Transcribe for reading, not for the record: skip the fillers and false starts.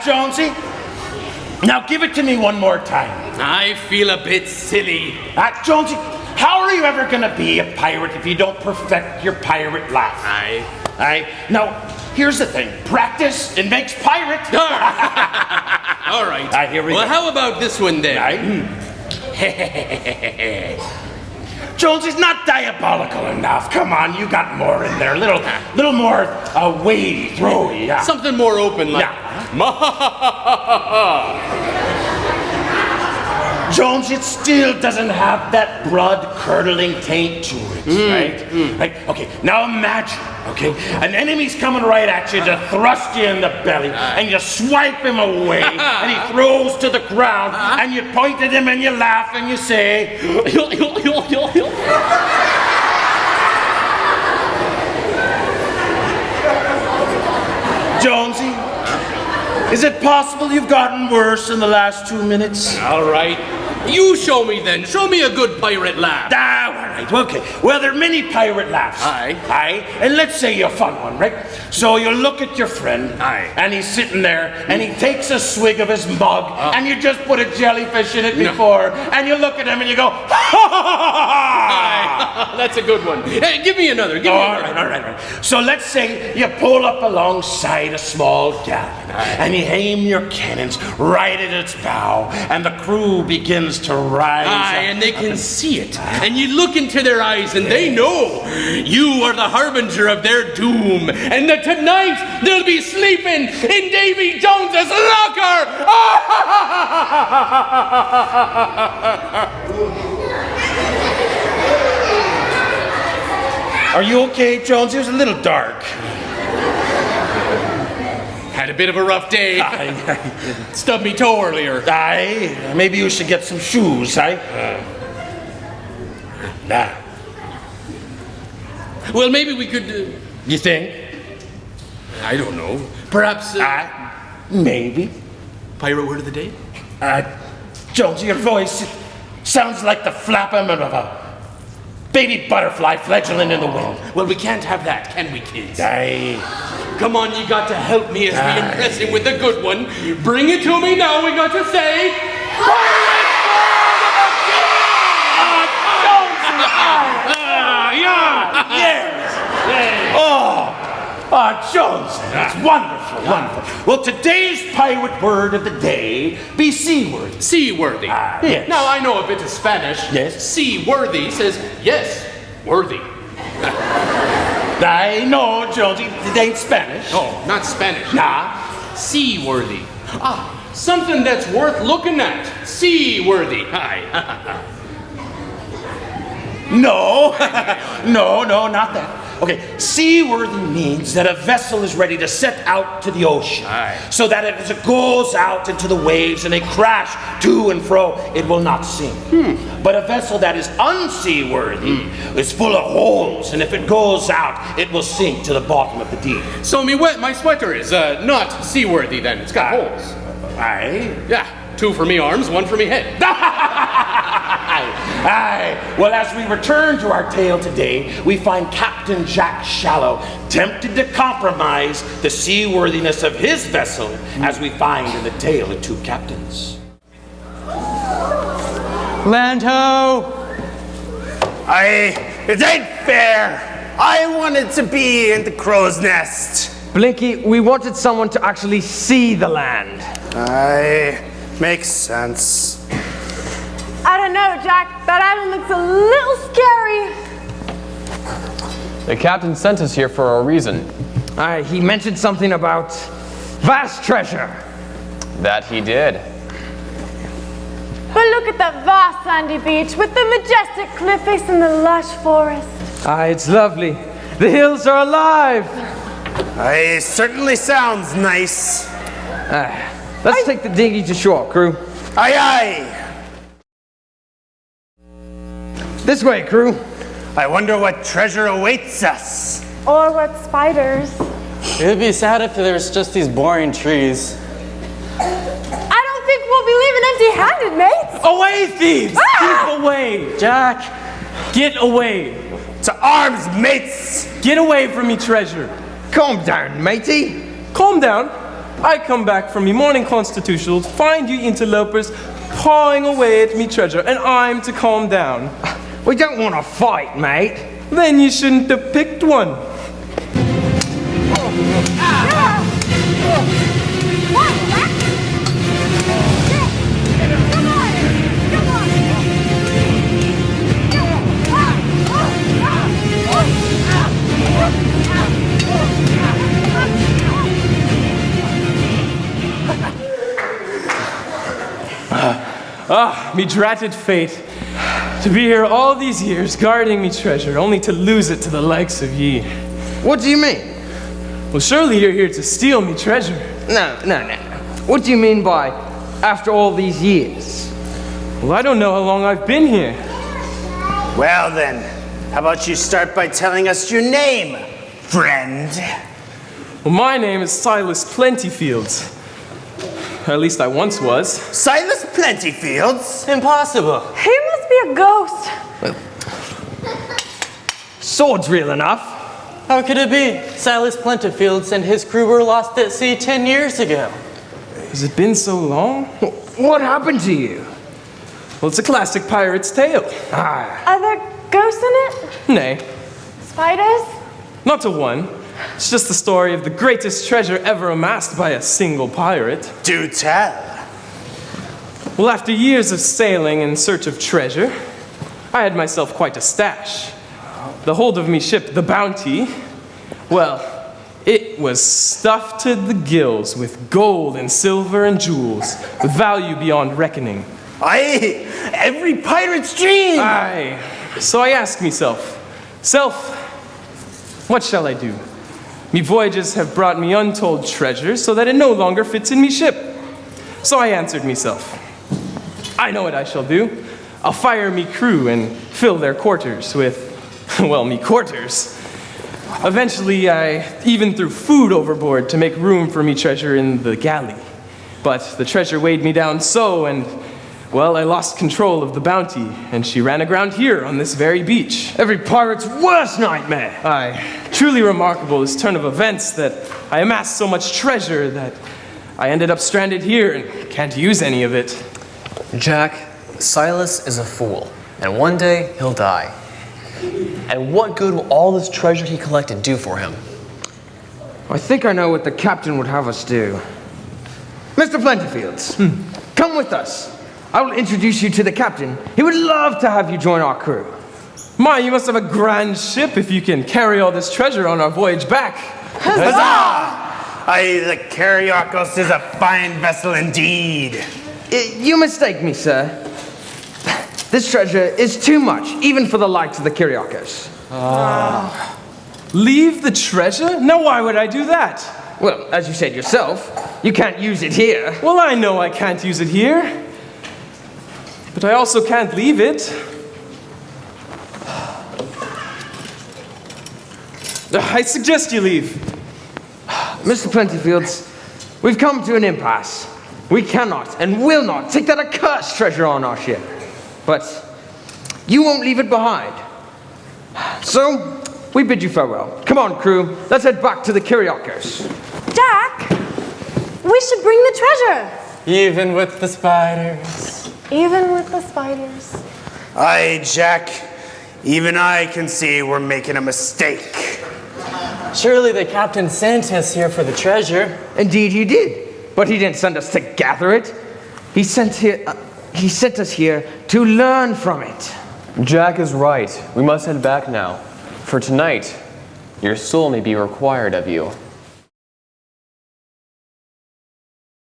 Jonesy, now give it to me one more time. I feel a bit silly. Jonesy, how are you ever gonna be a pirate if you don't perfect your pirate laugh? Aye. Now, here's the thing. Practice, it makes pirate. All right. Here we go. Well, how about this one then? Jones is not diabolical enough. Come on, you got more in there. Little more wavy, throwy. Yeah. Something more open, like. Jones, it still doesn't have that blood-curdling taint to it, right? Right? Okay, now imagine, okay, an enemy's coming right at you to thrust you in the belly, and you swipe him away, and he throws to the ground, and you point at him and you laugh and you say, Jonesy, is it possible you've gotten worse in the last 2 minutes? All right. You show me then. Show me a good pirate laugh. All right, okay. Well, there are many pirate laughs. Aye. And let's say you're a fun one, right? So you look at your friend. Aye. And he's sitting there, and he takes a swig of his mug, and you just put a jellyfish in it before, and you look at him and you go, ha ha ha ha! That's a good one. Hey, give me another. All right. So let's say you pull up alongside a small galleon, and you aim your cannons right at its bow, and the crew begins to rise. And they can see it. And you look into their eyes, and they know you are the harbinger of their doom, and that tonight they'll be sleeping in Davy Jones's locker. Are you okay, Jones? It was a little dark. Had a bit of a rough day. Stubbed me toe earlier. Maybe you should get some shoes, Nah. Well, maybe we could... You think? I don't know. Perhaps... Maybe. Pirate word of the day? Jones, your voice sounds like the flapping of a baby butterfly fledgling in the wind. Well, we can't have that, can we, kids? Come on, you got to help me as we impress him with a good one. Bring it to me now. We got to say... Jones, that's wonderful. Well, today's pirate word of the day be seaworthy. Seaworthy. Yes. Now, I know a bit of Spanish. Yes. Seaworthy says, yes, worthy. I know, Jonesy, it ain't Spanish. Oh, not Spanish. Nah. Seaworthy. Something that's worth looking at. Seaworthy. No, not that. Okay, seaworthy means that a vessel is ready to set out to the ocean. So that as it goes out into the waves and they crash to and fro, it will not sink. But a vessel that is unseaworthy is full of holes, and if it goes out, it will sink to the bottom of the deep. So my sweater is not seaworthy then. It's got holes. Yeah, 2 for me arms, 1 for me head. Well, as we return to our tale today, we find Captain Jack Shallow tempted to compromise the seaworthiness of his vessel, as we find in the tale of 2 captains. Land ho! It ain't fair. I wanted to be in the crow's nest. Blinky, we wanted someone to actually see the land. Makes sense. I don't know, Jack. That island looks a little scary. The captain sent us here for a reason. He mentioned something about vast treasure. That he did. But look at that vast sandy beach with the majestic cliff face and the lush forest. It's lovely. The hills are alive. It certainly sounds nice. Let's take the dinghy to shore, crew. Aye. This way, crew. I wonder what treasure awaits us. Or what spiders. It'd be sad if there's just these boring trees. I don't think we'll be leaving empty-handed, mates. Away, thieves! Keep away! Jack, get away. To arms, mates! Get away from me, treasure. Calm down, matey. Calm down. I come back from me morning constitutional, find you interlopers pawing away at me treasure, and I'm to calm down. We don't want to fight, mate. Then you shouldn't have picked one. Me dratted fate. To be here all these years, guarding me treasure, only to lose it to the likes of ye. What do you mean? Well, surely you're here to steal me treasure. No. What do you mean by after all these years? Well, I don't know how long I've been here. Well then, how about you start by telling us your name, friend? Well, my name is Silas Plentyfields. Or at least I once was. Silas Plentyfields? Impossible. He must be a ghost. Sword's real enough. How could it be? Silas Plentyfields and his crew were lost at sea 10 years ago. Has it been so long? What happened to you? Well, it's a classic pirate's tale. Are there ghosts in it? Nay, Spiders? not to one. It's just the story of the greatest treasure ever amassed by a single pirate. Do tell. Well, after years of sailing in search of treasure, I had myself quite a stash. The hold of me ship, the Bounty, well, it was stuffed to the gills with gold and silver and jewels, with value beyond reckoning. Aye, every pirate's dream! Aye. So I asked myself, Self, what shall I do? Me voyages have brought me untold treasure, so that it no longer fits in me ship. So I answered myself, I know what I shall do. I'll fire me crew and fill their quarters with, well, me quarters. Eventually, I even threw food overboard to make room for me treasure in the galley. But the treasure weighed me down so, and, well, I lost control of the Bounty, and she ran aground here on this very beach. Every pirate's worst nightmare. Aye, truly remarkable this turn of events that I amassed so much treasure that I ended up stranded here and can't use any of it. Jack, Silas is a fool, and one day he'll die. And what good will all this treasure he collected do for him? I think I know what the captain would have us do. Mr. Plentyfields, come with us. I will introduce you to the captain. He would love to have you join our crew. My, you must have a grand ship if you can carry all this treasure on our voyage back. Huzzah! Aye, the Kyriakos is a fine vessel indeed. You mistake me, sir. This treasure is too much, even for the likes of the Kyriakos. Leave the treasure? Now why would I do that? Well, as you said yourself, you can't use it here. Well, I know I can't use it here. But I also can't leave it. I suggest you leave. Mr. Plentyfields, we've come to an impasse. We cannot and will not take that accursed treasure on our ship. But you won't leave it behind. So, we bid you farewell. Come on, crew. Let's head back to the Kyriakos. Jack, we should bring the treasure. Even with the spiders. Even with the spiders. Aye, Jack. Even I can see we're making a mistake. Surely the captain sent us here for the treasure. Indeed he did. But he didn't send us to gather it. He sent us here to learn from it. Jack is right. We must head back now. For tonight, your soul may be required of you.